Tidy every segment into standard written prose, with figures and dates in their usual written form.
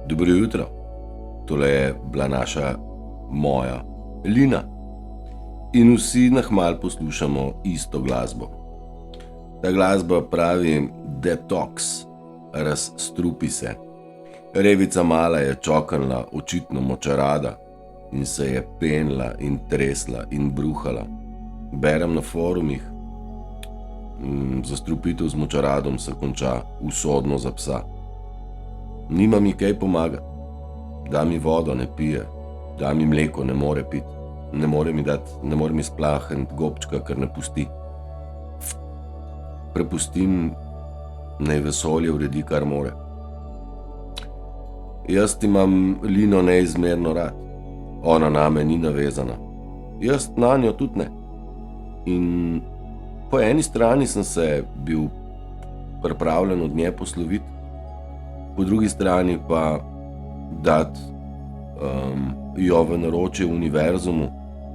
Dobro jutro, tole je bila moja Lina in vsi nahmal poslušamo isto glasbo. Ta glasba pravi detoks, razstrupi se. Revica mala je čoknila, očitno močarada, in se je penila in tresla in bruhala. Berem na forumih, zastrupitev z močaradom se konča usodno za psa. Nima mi kaj pomagati, da mi vodo ne pije, da mi mleko ne more piti, ne more mi splahniti gobčka, ker ne pusti. Prepustim, naj vesolje uredi, kar more. Jaz imam Lino neizmerno rad, ona name ni navezana, jaz nanjo tudi ne. In po eni strani sem se bil pripravljen od nje posloviti, po drugi strani pa dati jo v naročje univerzumu,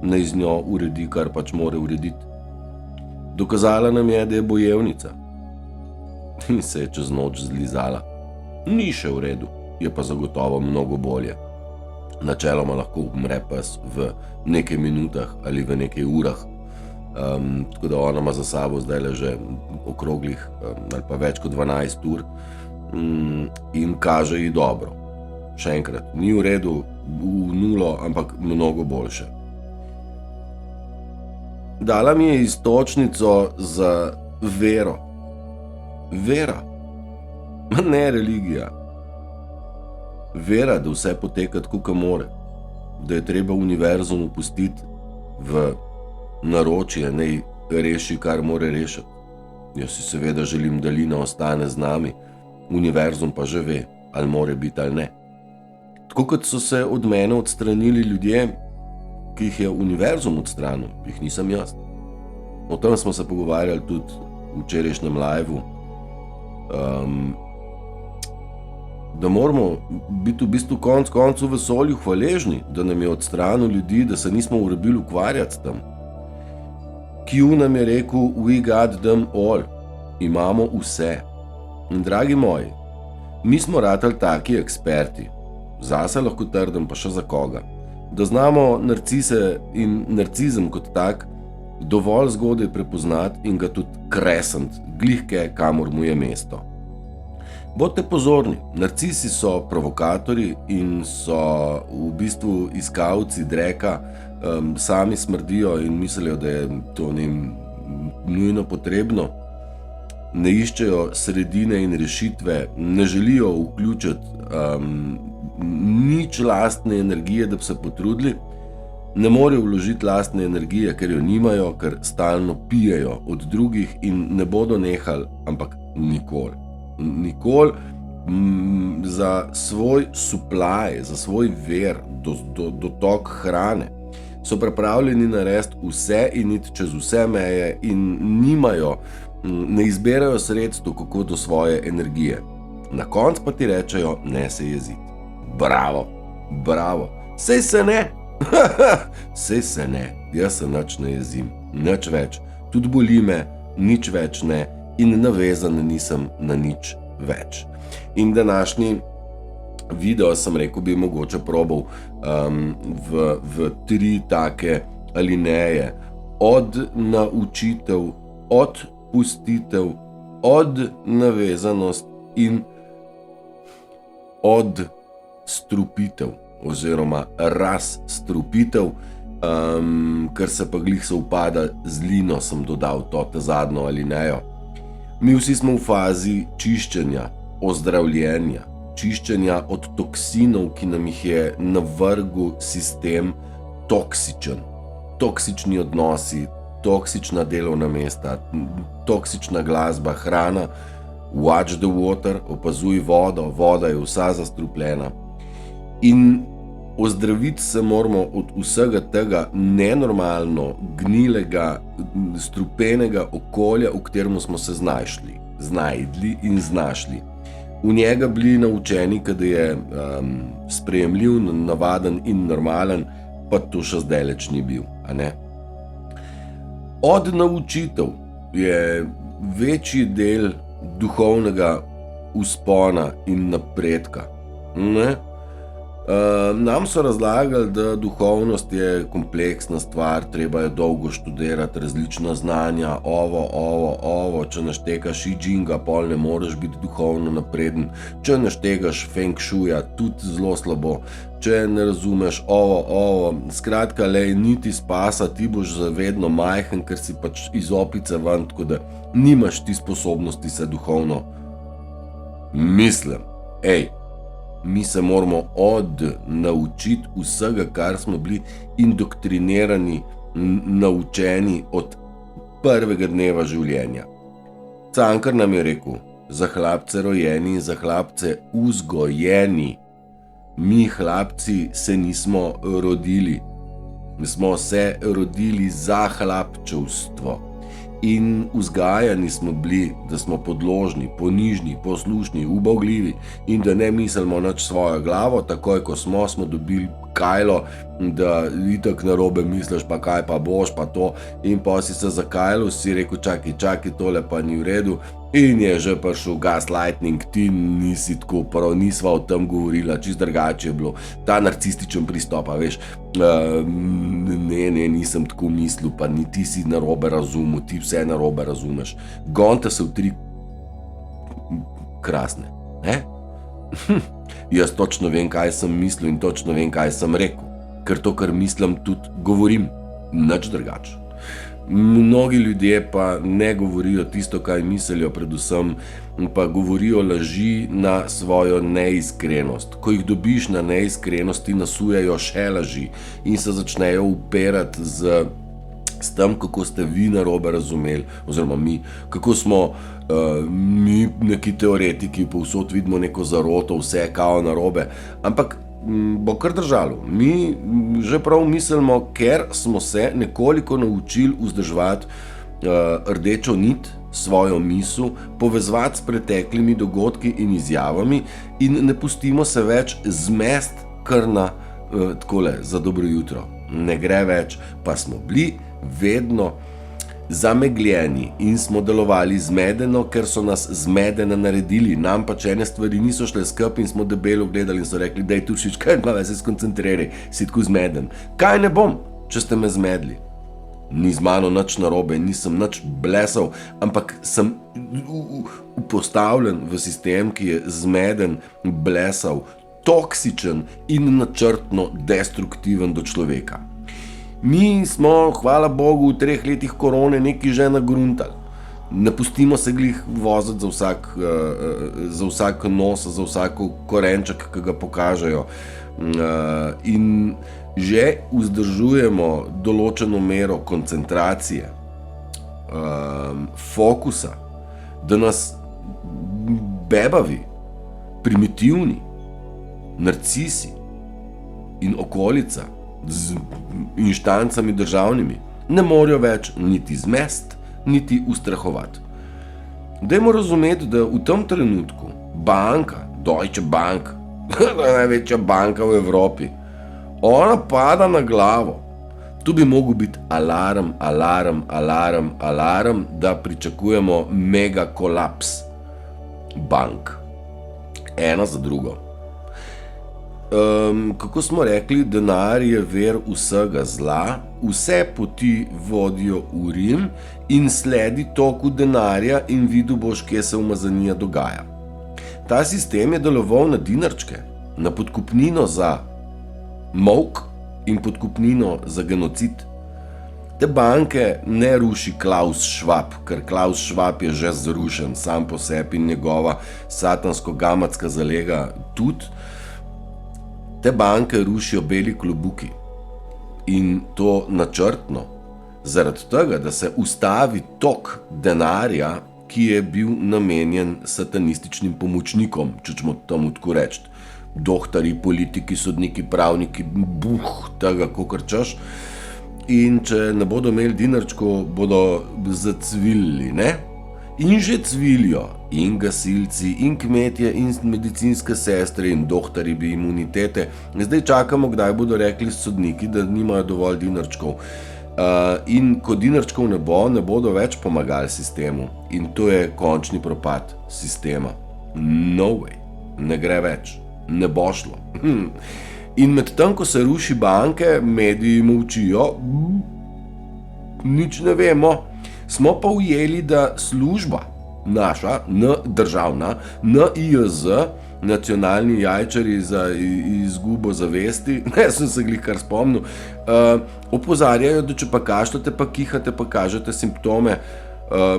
naj z njo uredi, kar pač more urediti. Dokazala nam je, da je bojevnica in se je čez noč zlizala. Ni še v redu, je pa zagotovo mnogo bolje. Načeloma lahko umre pes v nekaj minutah ali v nekaj urah, tako da ona ima za sabo zdaj že okroglih ali pa več kot 12 ur in kaže ji dobro. Še enkrat, ni v redu, v nulo, ampak mnogo boljše. Dala mi je iztočnico za vero. Vera, ne religija. Vera, da vse poteka tako, kot more, da je treba univerzum pustiti v naročje, naj reši, kar more rešiti. Jaz si seveda želim, da Lina ostane z nami, univerzum pa že ve, ali more biti ali ne. Tako kot so se od mene odstranili ljudje, ki jih je univerzum odstranil, jih nisem jaz. O tem smo se pogovarjali tudi v včerajšnjem liveu, da moramo biti v bistvu konec koncev v vesolju hvaležni, da nam je odstranil ljudi, da se nismo urebili ukvarjati s tem. Q nam je rekel, we got them all, imamo vse. In dragi moji, mi smo ratali taki eksperti, zase lahko trdim, pa še za koga, da znamo narcise in narcizem kot tak dovolj zgodaj prepoznati in ga tudi kresniti, glihke, kamor mu je mesto. Bodite pozorni, narcisi so provokatorji in so v bistvu iskalci dreka, sami smrdijo in mislijo, da je to njim nujno potrebno. Ne iščejo sredine in rešitve, ne želijo vključiti nič lastne energije, da bi se potrudili, ne morejo vložiti lastne energije, ker jo nimajo, ker stalno pijejo od drugih in ne bodo nehali, ampak nikoli. Nikoli za svoj supply, za svoj vir, dotok hrane, so pripravljeni narediti vse in iti čez vse meje in nimajo, ne izberajo sredstev, kako do svoje energije. Na koncu pa ti rečejo, ne se jeziti. Bravo, bravo, sej se ne, sej se ne, jaz se nič ne jezim, nič več, tudi boli me, nič več ne in navezan nisem na nič več. In današnji video sem rekel, bi mogoče probal v 3 take alineje, od naučitev, od pustitev, od navezanost in od strupitev oziroma razstrupitev, ker se pa glih se upada z Lino, sem dodal to zadnjo alinejo. Mi vsi smo v fazi čiščenja, ozdravljenja, čiščenja od toksinov, ki nam jih je navrgel sistem toksičen. Toksični odnosi, toksična delovna mesta, toksična glasba, hrana, watch the water, opazuj vodo, voda je vsa zastrupljena. In ozdraviti se moramo od vsega tega nenormalno, gnilega, strupenega okolja, v katerem smo se znajdli in znašli. V njega bili naučeni, da je sprejemljiv, navaden in normalen, pa to še zdaleč ni bil, a ne? Od naučitev je večji del duhovnega vzpona in napredka. Ne? Nam so razlagali, da duhovnost je kompleksna stvar, treba je dolgo študirati različna znanja, ovo, če naštekaš I Chinga, pol ne moreš biti duhovno napreden, če naštekaš Feng Shuja, tudi zelo slabo, če ne razumeš ovo, skratka, lej, niti spasa, ti boš zavedno majhen, ker si pač iz opice ven, tako da nimaš ti sposobnosti se duhovno. Mislim, mi se moramo naučiti vsega, kar smo bili indoktrinirani, naučeni od prvega dneva življenja. Cankar nam je rekel, za hlapce rojeni, za hlapce vzgojeni. Mi hlapci se nismo rodili. Mi smo se rodili za hlapčevstvo. In vzgajani smo bili, da smo podložni, ponižni, poslušni, ubogljivi in da ne mislimo nič svojo glavo, takoj ko smo dobili kajlo, da itak narobe misliš, pa kaj pa boš, pa to, in pa si se zakajlo, si rekel, čakaj, tole pa ni v redu, in je že prišel gaslighting, ti nisi tako prav, nisva o tem govorila, čist drugače je bilo, ta narcističen pristop, veš, ne, nisem tako mislil, pa ni ti si narobe razumel, ti vse narobe razumeš, gonte se v 3 krasne, Jaz točno vem, kaj sem mislil in točno vem, kaj sem rekel, ker to, kar mislim, tudi govorim, nič drugače. Mnogi ljudje pa ne govorijo tisto, kaj mislijo, predvsem pa govorijo laži na svojo neiskrenost. Ko jih dobiš na neiskrenosti, nasujejo še laži in se začnejo upirati s tem, kako ste vi narobe razumeli, oziroma mi, kako smo mi neki teoretiki, povsod vidimo neko zaroto, vse kao narobe, ampak bo kar držalo. Mi že prav mislimo, ker smo se nekoliko naučili vzdrževati rdečo nit, svojo misel, povezovati s preteklimi dogodki in izjavami in ne pustimo se več zmest kar na takole za dobro jutro. Ne gre več, pa smo bili vedno zamegljeni in smo delovali zmedeno, ker so nas zmedene naredili. Nam pa ene stvari niso šle skupaj in smo debelo gledali in so rekli, daj Turšič, kaj pa se skoncentriraj, si tako zmeden. Kaj ne bom, če ste me zmedli? Ni z mano nič narobe, nisem nič blesal, ampak sem postavljen v sistem, ki je zmeden, blesal, toksičen in načrtno destruktiven do človeka. Mi smo, hvala Bogu, v 3 letih korone nekaj že nagruntali. Ne pustimo se glih voziti za vsak nos, za vsak korenček, ki ga pokažejo. In že vzdržujemo določeno mero koncentracije, fokusa, da nas bebavi, primitivni, narcisi in okolica z inštancami državnimi ne morejo več niti zmest, niti ustrahovati. Dajmo razumeti, da v tem trenutku banka, Deutsche Bank, največja banka v Evropi, ona pada na glavo. Tu bi mogel biti alarm, da pričakujemo mega kolaps bank. Ena za drugo. Kako smo rekli, denar je vir vsega zla, vse poti vodijo v Rim in sledi toku denarja in videl boš, kje se umazanija dogaja. Ta sistem je deloval na dinarčke, na podkupnino za molk in podkupnino za genocid. Te banke ne ruši Klaus Schwab, ker Klaus Schwab je že zrušen sam po sebi in njegova satansko-gamatska zalega tudi. Te banke rušijo beli klobuki in to načrtno, zaradi tega, da se ustavi tok denarja, ki je bil namenjen satanističnim pomočnikom, če ćemo temu tako reči. Dohtari, politiki, sodniki, pravniki, tega kakor češ. In če ne bodo imeli dinarčkov, bodo zacvilili, ne? In že cvilijo, in gasilci, in kmetje, in medicinske sestre, in dohtari bi imunitete. Zdaj čakamo, kdaj bodo rekli sodniki, da nimajo dovolj dinarčkov. In ko dinarčkov ne bodo več pomagali sistemu. In to je končni propad sistema. No way, ne gre več. ne bo šlo. In medtem, ko se ruši banke, mediji molčijo, nič ne vemo, smo pa ujeli, da služba naša, državna, NIJZ, nacionalni jajčari za izgubo zavesti, sem se glih kar spomnil, opozarjajo, da če pa kašljate, pa kihate, pa kažete simptome,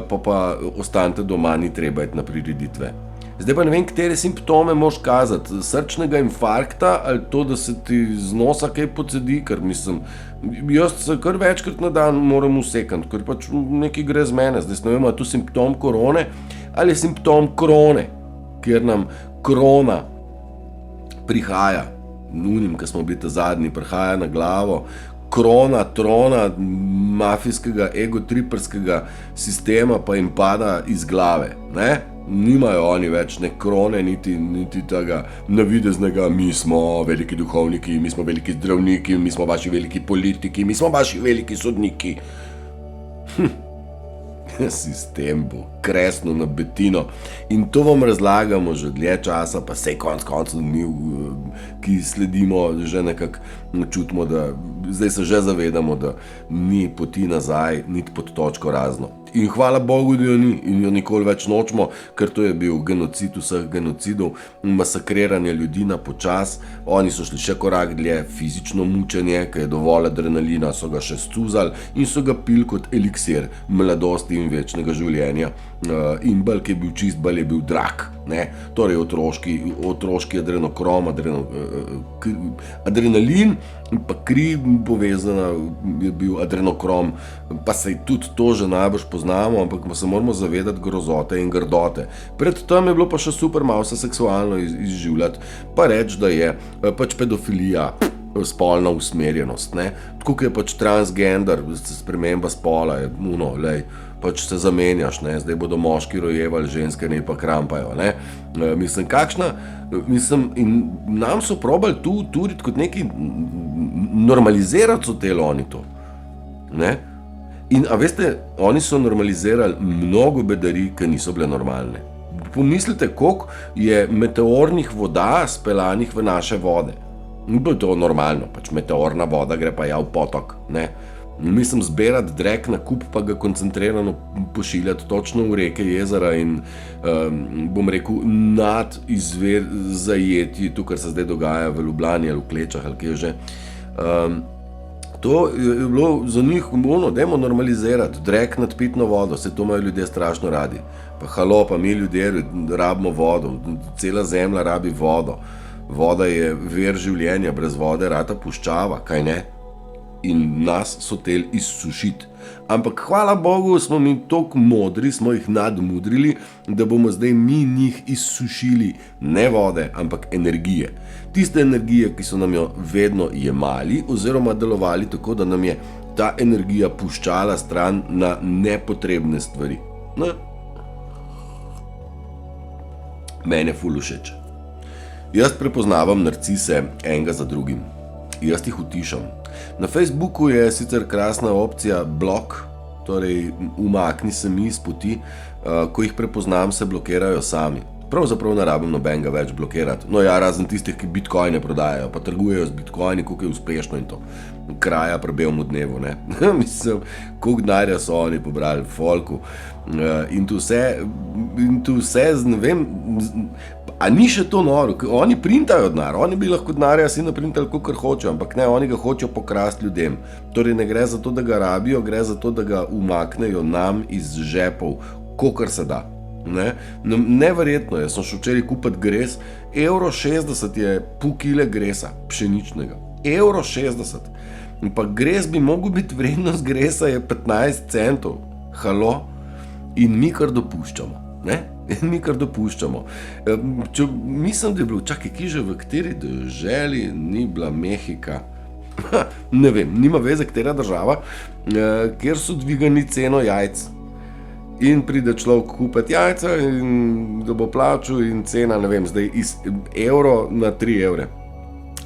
pa ostanete doma, ni treba iti na prireditve. Zdaj pa ne vem, katere simptome moraš kazati, srčnega infarkta ali to, da se ti z nosa kaj pocedi, ker mislim, jaz se kar večkrat na dan moram usekati, ker pač nekaj gre z mene, zdaj ne vem, je to simptom korone ali je simptom krone, kjer nam krona prihaja, unim, ki smo bili ta zadnji, prihaja na glavo, krona, trona mafijskega, egotriperskega sistema pa jim pada iz glave, ne? Nimajo oni več ne krone, niti tega navideznega, mi smo veliki duhovniki, mi smo veliki zdravniki, mi smo vaši veliki politiki, mi smo vaši veliki sodniki. Sistem bo kresno na betino in to vam razlagamo že dlje časa, pa sej konec mi, ki sledimo, že nekako čutimo, da zdaj se že zavedamo, da ni poti nazaj, niti pod točko razno. In hvala Bogu, da jo ni in jo nikoli več nočemo, ker to je bil genocid vseh genocidov, masakriranje ljudi na počas. Oni so šli še korak dlje, fizično mučenje, ker je dovolj adrenalina, so ga še scuzali in so ga pili kot eliksir mladosti in večnega življenja. In bolj, ki je bil čist, bolj je bil drag, ne? Torej otroški adrenokrom, adrenalin in pa kri povezana je bil adrenokrom, pa se tudi to že najbolj poznamo, ampak se moramo zavedati grozote in grdote. Predtem je bilo pa še super malo se seksualno izživljati, pa reči, da je pač pedofilija, spolna usmerjenost, ne? Tako je pač transgender, sprememba spola, pač se zamenjaš, ne? Zdaj bodo moški rojevali, ženske ne pa krampajo, ne? Mislim, in nam so probali tu turiti kot neki normalizirati so telo oni to, ne? In a veste, oni so normalizirali mnogo bedarij, ki niso bile normalne. Pomislite, koliko je meteornih voda speljanih v naše vode. Ni bilo to normalno, pač meteorna voda gre pa v potok, ne. Mislim zbirati drek na kup, pa ga koncentrirano pošiljati točno v reke, jezera in bom rekel, nad zajetji, to, kar se zdaj dogaja v Ljubljani ali v Klečah ali kje že. To je bilo za njih, dajmo normalizirati, drek nad pitno vodo, se to imajo ljudje strašno radi. Pa halo, pa mi ljudje rabimo vodo, cela zemlja rabi vodo. Voda je vir življenja, brez vode rata puščava, kaj ne? In nas so tel izsušiti. Ampak hvala Bogu, smo mi toliko modri, smo jih nadmudrili, da bomo zdaj mi njih izsušili, ne vode, ampak energije. Tiste energije, ki so nam jo vedno jemali oziroma delovali tako, da nam je ta energija puščala stran na nepotrebne stvari. Ne? Mene ful všeč. Jaz prepoznavam narcise enega za drugim. Jaz jih utišam. Na Facebooku je sicer krasna opcija blok, torej umakni se mi iz poti, ko jih prepoznam, se blokirajo sami. Pravzaprav ne rabim nobenega več blokirati. No ja, razen tistih, ki bitcoine prodajajo, pa trgujejo z bitcoini, koliko je uspešno in to. Kraja pri belemu dnevu, ne. Mislim, koliko denarja so oni pobrali v folku. In tu vse, ne vem, a ni še to noro, oni printajo denar, oni bi lahko denarja si naprintali, kakor hočejo, ampak ne, oni ga hočejo pokrasti ljudem. Torej ne gre za to, da ga rabijo, gre za to, da ga umaknejo nam iz žepov, kakor se da. Neverjetno je, sem šel včeraj kupiti gres, €1,60 je pol kile gresa, pšeničnega. €1,60. In pa gres bi mogel biti, vrednost gresa je 15 centov. Halo? In mi kar dopuščamo, ne? Mi kar dopuščamo. Mislim, da je bilo, čakaj, ki že v kateri deželi ni bila Mehika? Ne vem, nima veze, katera država, kjer so dvigani ceno jajc. In pride človek kupiti jajca in da bo plačal in cena, ne vem, zdaj iz evro na 3 evre.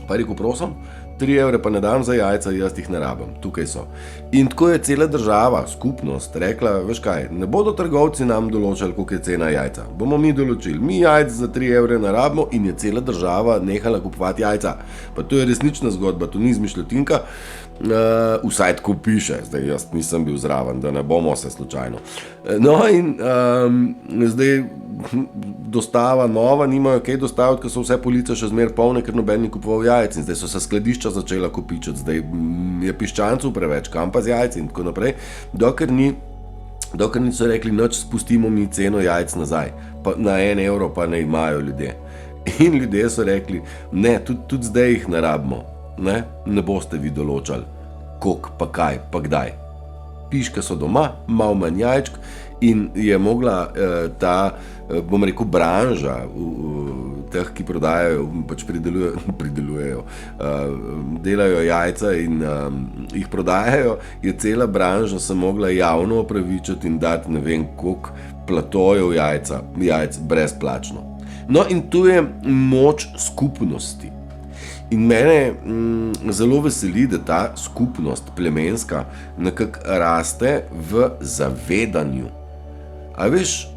Pa rekel, prosim, 3 evre pa ne dam za jajca, jaz jih ne rabim, tukaj so. In tako je cela država, skupnost, rekla, veš kaj, ne bodo trgovci nam določali, koliko je cena jajca. Bomo mi določili, mi jajc za 3 evre ne rabimo in je cela država nehala kupovati jajca. Pa to je resnična zgodba, to ni izmišljotinka, vsaj tako piše, zdaj jaz nisem bil zraven, da ne bomo se slučajno. No in zdaj dostava nova, nimajo kaj dostaviti, ker so vse police še zmer polne, ker noben ni kupoval jajc in zdaj so se skladišča začela kopičiti, zdaj je piščancev preveč, kam pa z jajci in tako naprej, dokler niso rekli, noč spustimo mi ceno jajc nazaj, pa na 1 evro pa ne imajo ljudje. In ljudje so rekli, ne, tudi zdaj jih ne rabimo, ne boste vi določali, koliko pa kaj pa kdaj. Piške so doma, malo manj jajčk in je mogla ta, bom rekel, branža teh, ki prodajajo, pač pridelujejo, delajo jajca in jih prodajajo, je cela branža se mogla javno opravičiti in dati ne vem koliko platojev jajc brezplačno. No in tu je moč skupnosti. In mene zelo veseli, da ta skupnost plemenska nekako raste v zavedanju. A veš,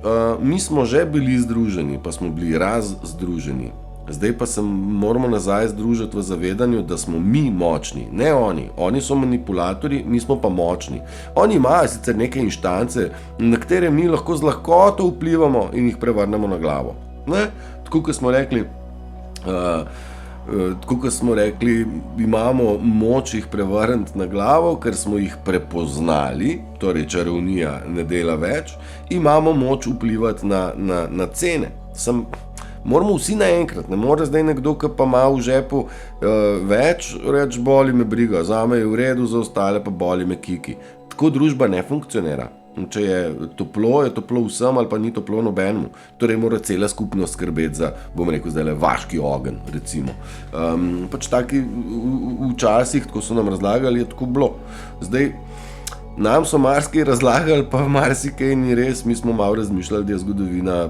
mi smo že bili združeni, pa smo bili združeni. Zdaj pa se moramo nazaj združiti v zavedanju, da smo mi močni, ne oni. Oni so manipulatorji, mi smo pa močni. Oni imajo sicer neke inštance, na katere mi lahko z lahkoto vplivamo in jih prevrnemo na glavo. Tako kot smo rekli, imamo moč jih prevrniti na glavo, ker smo jih prepoznali, torej čarovnija ne dela več, imamo moč vplivati na cene. Moramo vsi naenkrat, ne more zdaj nekdo, ki pa ima v žepu več, reči, boli me briga, zame je v redu, za ostale pa boli me kiki. Tako družba ne funkcionira. Če je toplo vsem ali pa ni toplo nobenemu. Torej mora cela skupnost skrbeti za, bom rekel zdaj, vaški ogenj, recimo. Pač taki včasih, tako so nam razlagali, je tako bilo. Zdaj, nam so marsikaj razlagali, pa marsikaj ni res, mi smo malo razmišljali, da je zgodovina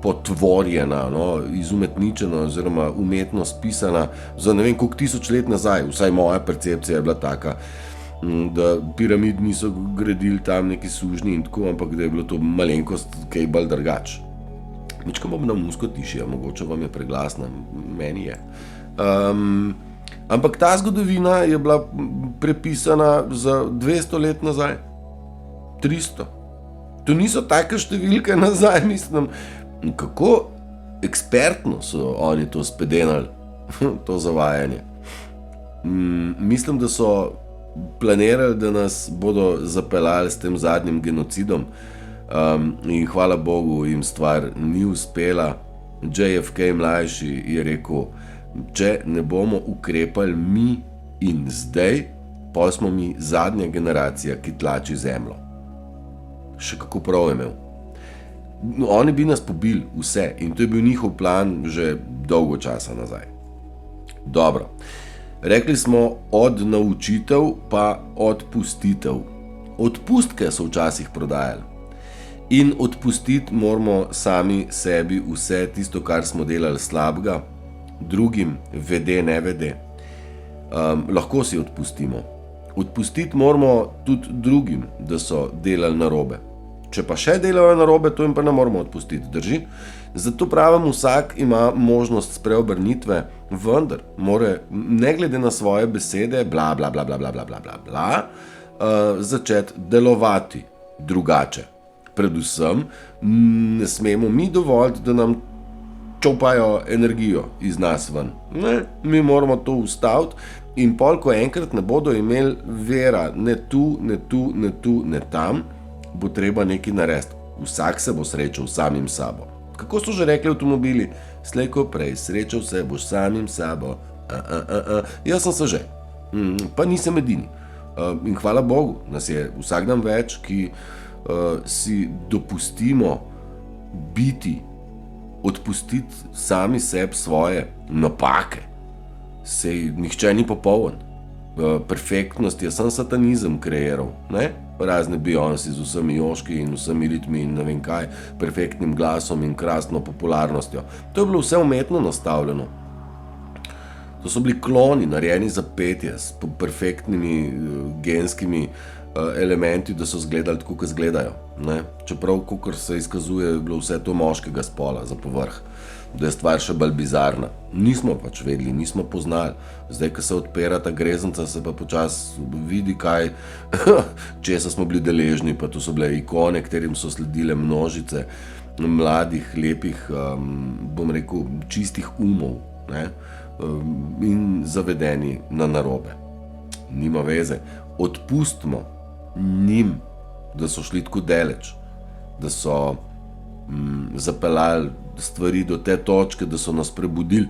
potvorjena, izumetničena oziroma umetno spisana za ne vem koliko 1000 let nazaj, vsaj moja percepcija je bila taka, da piramid niso gradili tam neki sužnji in tako, ampak da je bilo to malenkost kaj bolj drugač. Mička bom na musko tišja, mogoče vam je preglasna, meni je. Ampak ta zgodovina je bila prepisana za 200 let nazaj, 300. To niso take številke nazaj, mislim, kako ekspertno so oni to spedenali, to zavajanje. Mislim, da so planirali, da nas bodo zapeljali s tem zadnjim genocidom in hvala Bogu jim stvar ni uspela. JFK mlajši je rekel, če ne bomo ukrepali mi in zdaj, pa smo mi zadnja generacija, ki tlači zemljo. Še kako prav je imel. Oni bi nas pobili vse in to je bil njihov plan že dolgo časa nazaj. Dobro. Rekli smo od naučitev pa odpustitev. Odpustke so včasih prodajali. In odpustiti moramo sami sebi vse tisto, kar smo delali slabega, drugim, vede, ne vede. Lahko si odpustimo. Odpustiti moramo tudi drugim, da so delali narobe. Če pa še delajo narobe, to jim pa ne moramo odpustiti, drži? Zato pravim, vsak ima možnost spreobrnitve, vendar mora, ne glede na svoje besede, bla, bla, bla, bla, bla, bla, bla, bla, bla, začeti delovati drugače. Predvsem ne smemo mi dovoliti, da nam čopajo energijo iz nas ven. Ne, mi moramo to ustaviti in pol, ko enkrat ne bodo imeli vera, ne tu, ne tu, ne tu, ne tam, bo treba nekaj narediti. Vsak se bo srečal samim sabo. Kako so že rekli avtomobili? Slej ko prej, srečal se boš samim sabo. Jaz sem se že. Pa nisem edini. In hvala Bogu, nas je vsak dan več, ki si dopustimo biti, odpustiti sami sebi svoje napake. Sej nihče ni popoln. Perfektnost je sam satanizem kreiral, ne? Razne Beyoncé z vsemi joški in vsemi ritmi in ne vem kaj, perfektnim glasom in krasno popularnostjo. To je bilo vse umetno nastavljeno. To so bili kloni, narejeni za petje, s perfektnimi genskimi elementi, da so izgledali tako, kot izgledajo. Ne? Čeprav, kakor se izkazuje, je bilo vse to moškega spola za povrh, da je stvar še bolj bizarna. Nismo pač vedeli, nismo poznali. Zdaj, ko se odpira ta greznica, se pa počasi vidi, kaj, česa smo bili deležni, pa to so bile ikone, katerim so sledile množice mladih, lepih, bom rekel, čistih umov, ne? In zavedeni na narobe. Nima veze. Odpustimo njim, da so šli tako daleč, da so zapeljali stvari do te točke, da so nas prebudili.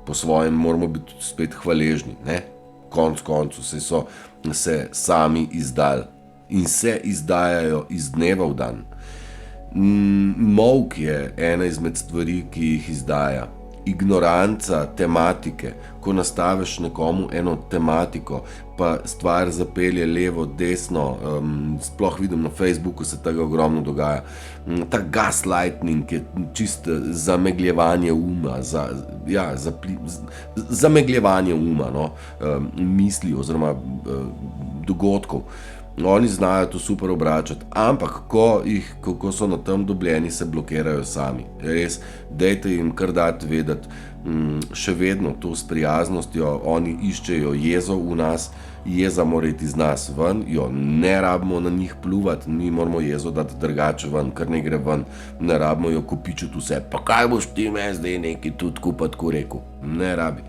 Po svojem moramo biti spet hvaležni, ne? Konc koncu so se sami izdali in se izdajajo iz dneva v dan. Molk je ena izmed stvari, ki jih izdaja. Ignoranca tematike, ko nastaviš nekomu eno tematiko, pa stvar zapelje levo, desno, sploh vidim na Facebooku, se tega ogromno dogaja. Ta gaslighting je čisto zamegljevanje uma, zamegljevanje uma, no, misli oziroma dogodkov. Oni znajo to super obračati, ampak ko so na tem dobljeni, se blokirajo sami. Res, dajte jim kar dati vedeti, še vedno to s prijaznostjo, oni iščejo jezo v nas, jeza mora iti iz nas ven, jo ne rabimo na njih pljuvati, mi moramo jezo dati drugače ven, kar ne gre ven, ne rabimo jo kopičiti vse, pa kaj boš ti me zdaj neki tudi kupa tako rekel, ne rabi.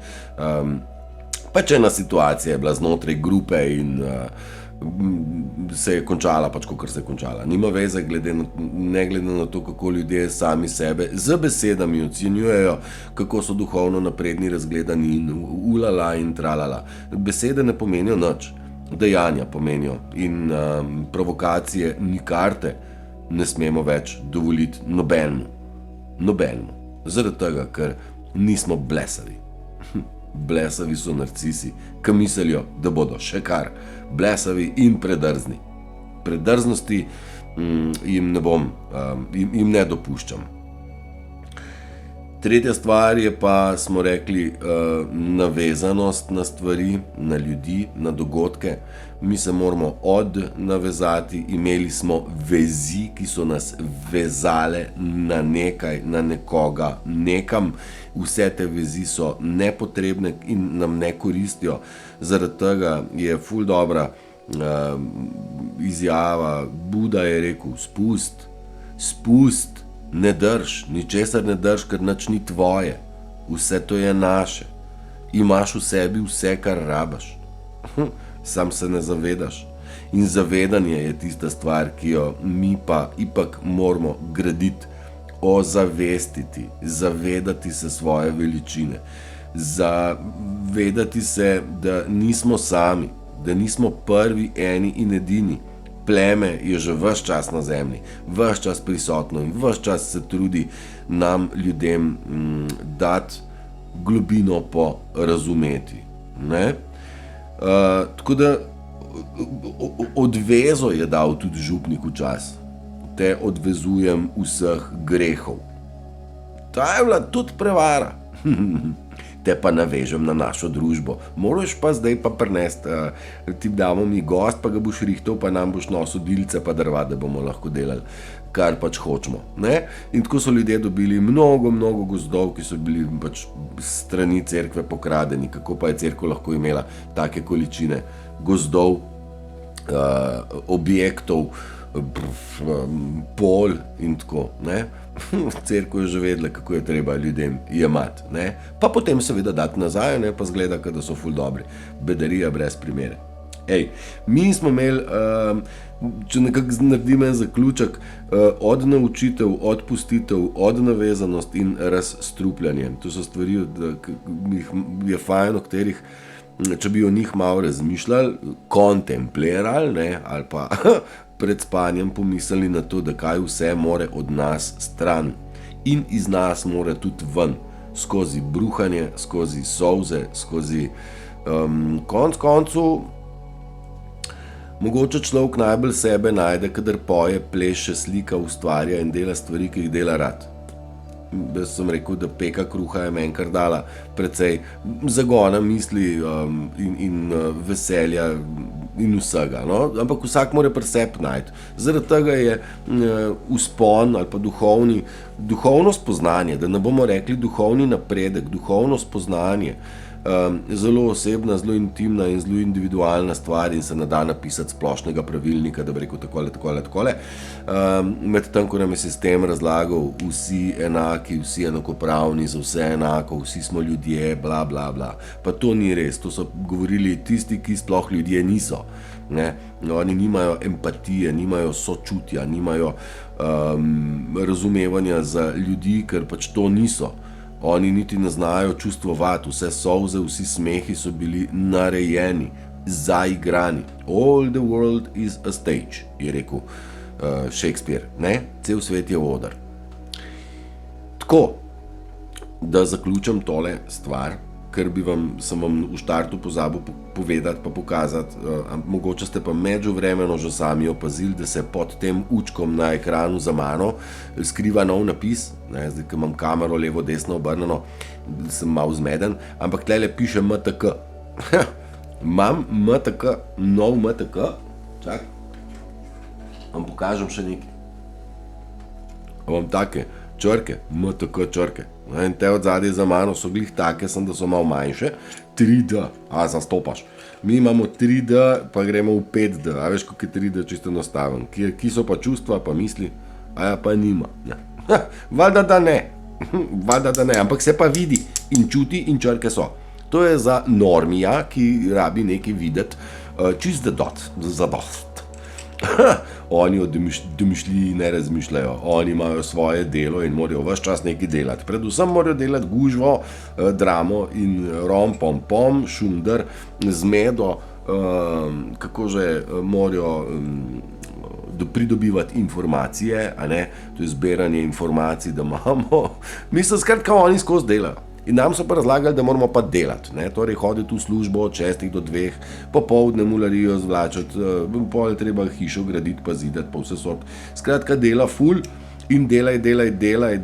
Pač ena situacija je bila znotraj grupe in se je končala pač, kakor se je končala. Nima veze, ne glede na to, kako ljudje sami sebe z besedami ocenjujejo, kako so duhovno napredni, razgledani in ulala in tralala. Besede ne pomenijo nič, dejanja pomenijo in provokacije nikarte ne smemo več dovoliti nobenemu. Zaradi tega, ker nismo blesavi. Blesavi so narcisi, ki mislijo, da bodo še kar blesavi in predrzni. Predrznosti jim ne dopuščam. Tretja stvar je pa, smo rekli, navezanost na stvari, na ljudi, na dogodke. Mi se moramo odnavezati, imeli smo vezi, ki so nas vezale na nekaj, na nekoga, nekam. Vse te vezi so nepotrebne in nam ne koristijo. Zaradi tega je ful dobra izjava. Buda je rekel, spust, ne drž, ničesar ne drž, ker nič ni tvoje. Vse to je naše. Imaš v sebi vse, kar rabaš. Sam se ne zavedaš. In zavedanje je tista stvar, ki jo mi pa ipak moramo graditi, ozavestiti, zavedati se svoje veličine, zavedati se, da nismo sami, da nismo prvi, eni in edini. Pleme je že ves čas na zemlji, ves čas prisotno in ves čas se trudi nam, ljudem, dati globino porazumeti. Ne? Tako da odvezo je dal tudi župnik včas. Te odvezujem vseh grehov. Ta je bila tudi prevara. Te pa navežem na našo družbo. Moraš pa zdaj pa prinesti, ti damo mi gost, pa ga boš rihtal, pa nam boš nosil dilce pa drva, da bomo lahko delali, kar pač hočemo. Ne? In tako so ljudje dobili mnogo gozdov, ki so bili pač strani cerkve pokradeni. Kako pa je cerkev lahko imela take količine gozdov, objektov, pol in tako, ne? Cerkev je že vedela, kako je treba ljudem jemati, ne? Pa potem seveda dati nazaj, ne? Pa zgleda, da so ful dobri. Bedarija brez primere. Mi smo imeli, če nekako naredim en zaključek, od naučitev, odpustitev, od navezanost in razstrupljanje. To so stvari, ki je fajn, o katerih, če bi o njih malo razmišljali, kontemplirali, ne? Ali pa pred spanjem pomislili na to, da kaj vse more od nas stran in iz nas more tudi ven, skozi bruhanje, skozi solze, skozi konc koncu. Mogoče človek najbolj sebe najde, kadar poje, pleše, slika, ustvarja in dela stvari, ki jih dela rad. Jaz sem rekel, da peka kruha je meni kar dala precej zagona misli in veselja in vsega. No? Ampak vsak mora pri sebi najti. Zaradi tega je vzpon ali pa duhovno spoznanje, da ne bomo rekli duhovni napredek, duhovno spoznanje, zelo osebna, zelo intimna in zelo individualna stvar in se ne da napisati splošnega pravilnika, da bi rekel takole. Medtem, ko nam je sistem razlagal, vsi enaki, vsi enakopravni, za vse enako, vsi smo ljudje, bla, bla, bla. Pa to ni res, to so govorili tisti, ki sploh ljudje niso. Ne? No, oni nimajo empatije, nimajo sočutja, nimajo razumevanja za ljudi, ker pač to niso. Oni niti ne znajo čustvovati, vse solze, vsi smehi so bili narejeni, zaigrani. All the world is a stage, je rekel Shakespeare. Ne? Cel svet je oder. Tako, da zaključim tole stvar, ker sem vam v štartu pozabil povedati pa pokazati, mogoče ste pa međuvremeno že sami opazili, da se pod tem učkom na ekranu za mano skriva nov napis. Ne, zdaj, ko imam kamero levo, desno obrnjeno, sem malo zmeden, ampak tlele piše MTK. Imam MTK, nov MTK, čak, vam pokažem še nekaj. Imam take črke, MTK črke. In te od zadaj za mano so glih take, sem da so malo manjše, 3D, zastopaš. Mi imamo 3D, pa gremo v 5D, a veš, kako je 3D čisto enostaven. Ki so pa čustva, pa misli, pa nima. Valjda da ne, ampak se pa vidi in čuti in črke so. To je za normija, ki rabi nekaj videti, čist za dost. Oni o domišljiji ne razmišljajo, oni imajo svoje delo in morajo ves čas nekaj delati. Predvsem morajo delati gužvo, dramo in pom, šunder, zmedo, kako že morajo pridobivati informacije, a ne, to je zbiranje informacij, da imamo. Mislim, skratka, oni skozi delajo. In nam so pa razlagali, da moramo pa delati, ne? Torej hoditi v službo od 6 do 2, popoldne mularijo zvlačati, pol je treba hišo graditi, pa zidati, pa vse sort. Skratka, dela ful in delaj,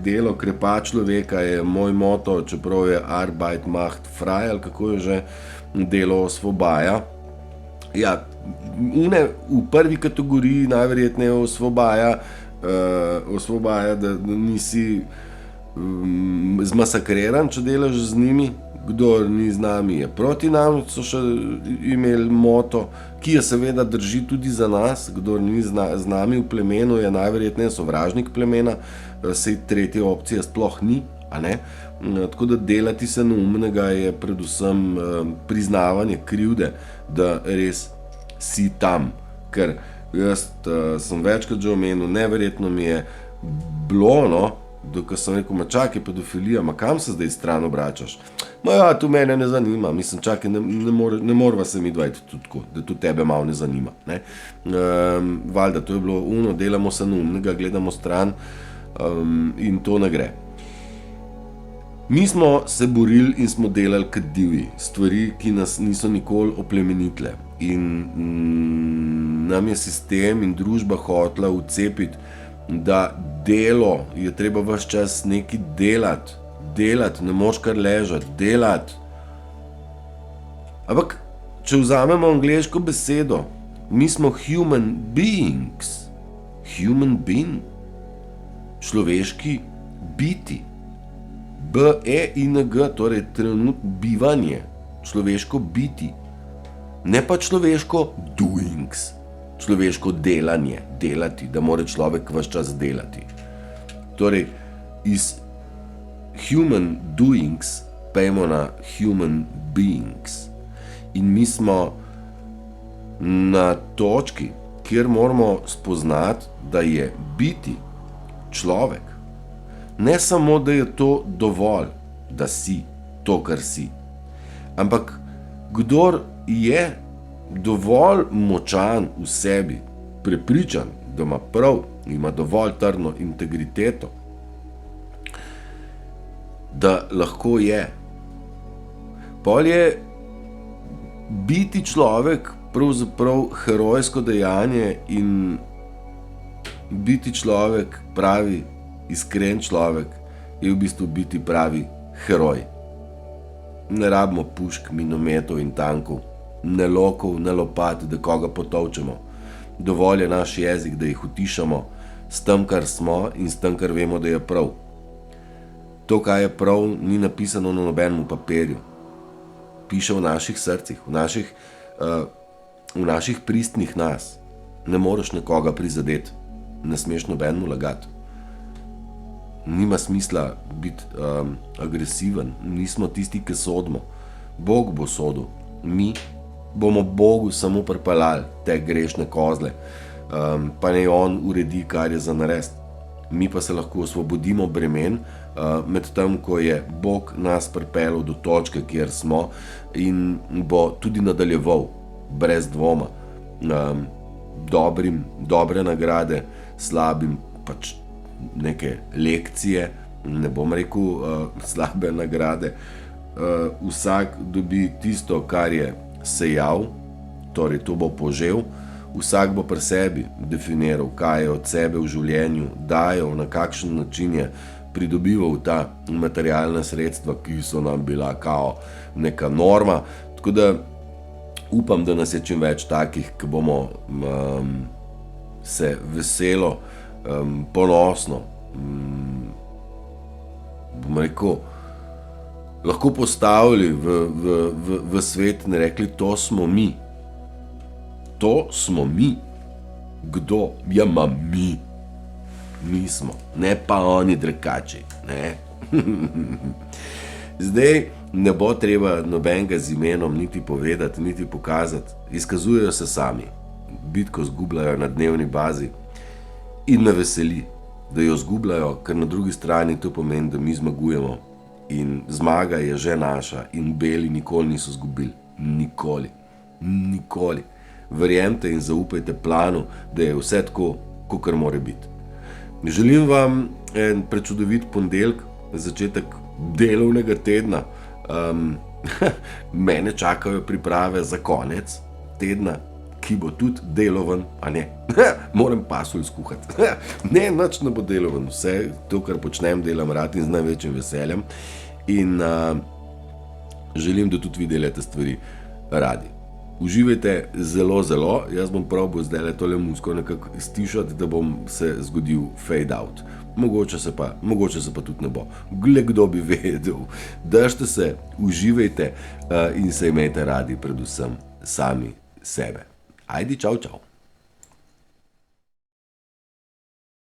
delo, krepa človeka je moj moto, čeprav je Arbeit macht frei, ali kako je že, delo osvobaja. Ja, v prvi kategoriji najverjetneje osvobaja, da nisi zmasakriran, če delaš z njimi. Kdor ni z nami je proti nam, so še imeli moto, ki je seveda drži tudi za nas. Kdor ni z nami v plemenu, je najverjetneje sovražnik plemena, sej tretje opcije sploh ni, a ne? Tako da delati se neumnega je predvsem priznavanje krivde, da res si tam. Ker jaz sem večkrat že omenil, neverjetno mi je bilo, no, dokaj sem rekel, čakaj, pedofilija, kam se zdaj stran obračaš? Tu mene ne zanima, mislim, čakaj, ne morva se mi dvajti tudi tako, da tudi tebe malo ne zanima. Ne? Valjda, to je bilo delamo se neumnega, gledamo stran in to ne gre. Mi smo se borili in smo delali kot divji, stvari, ki nas niso nikoli oplemenitile. In nam je sistem in družba hotela vcepiti, da delo je treba ves čas nekaj delati, ne moš kar ležati, delati. Ampak, če vzamemo angleško besedo, mi smo human beings, človeški biti, B-E-I-N-G, torej bivanje, človeško biti, ne pa človeško doings. Človeško delanje, delati, da mora človek ves čas delati. Torej, iz human doings pejmo na human beings. In mi smo na točki, kjer moramo spoznati, da je biti človek. Ne samo, da je to dovolj, da si to, kar si. Ampak, kdor je dovolj močan v sebi, prepričan, da ima prav, ima dovolj trdno integriteto, da lahko je. Pol je biti človek pravzaprav herojsko dejanje in biti človek, pravi, iskren človek, je v bistvu biti pravi heroj. Ne rabimo pušk, minometov in tankov, ne lokov, ne lopat, da koga potolčemo. Dovolj je naš jezik, da jih utišamo s tem, kar smo in s tem, kar vemo, da je prav. To, kaj je prav, ni napisano na nobenem papirju. Piše v naših srcih, v naših pristnih nas. Ne moreš nekoga prizadeti, ne smeš nobenemu lagati. Nima smisla biti agresiven, nismo tisti, ki sodimo. Bog bo sodil, mi bomo Bogu samo pripeljali te grešne kozle, pa naj on uredi, kar je za narediti. Mi pa se lahko osvobodimo bremen, med tem, ko je Bog nas pripeljal do točke, kjer smo, in bo tudi nadaljeval, brez dvoma. Dobre nagrade, slabim pač neke lekcije, ne bom rekel slabe nagrade. Vsak dobi tisto, kar je sejal, torej to bo požel. Vsak bo pri sebi definiral, kaj je od sebe v življenju dajal, na kakšen način je pridobival ta materialna sredstva, ki so nam bila kao neka norma. Tako da upam, da nas je čim več takih, ki bomo se veselo, ponosno, bom rekel, lahko postavili v svet in rekli, to smo mi. To smo mi. Kdo? Ja, mi. Mi smo, ne pa oni drekači, ne. Zdaj ne bo treba nobenega z imenom niti povedati, niti pokazati. Izkazujejo se sami. Bitko zgubljajo na dnevni bazi in me veseli, da jo zgubljajo, ker na drugi strani to pomeni, da mi zmagujemo. In zmaga je že naša in beli nikoli niso zgubili. Nikoli. Nikoli. Verjemite in zaupajte planu, da je vse tako, kakor mora biti. Želim vam en prečudovit ponedeljek, začetek delovnega tedna. Mene čakajo priprave za konec tedna, ki bo tudi deloven, a ne? Moram pasulj skuhati. Ne, nič ne bo deloven. Vse to, kar počnem, delam rad in z največjim veseljem. In želim, da tudi vi delate stvari radi. Uživajte zelo, zelo. Jaz bom probal zdaj tole muziko nekako stišati, da bom se zgodil fade out. Mogoče se pa tudi ne bo. Gle, kdo bi vedel. Držite se, uživajte in se imejte radi predvsem sami sebe. Ajde, čau, čau.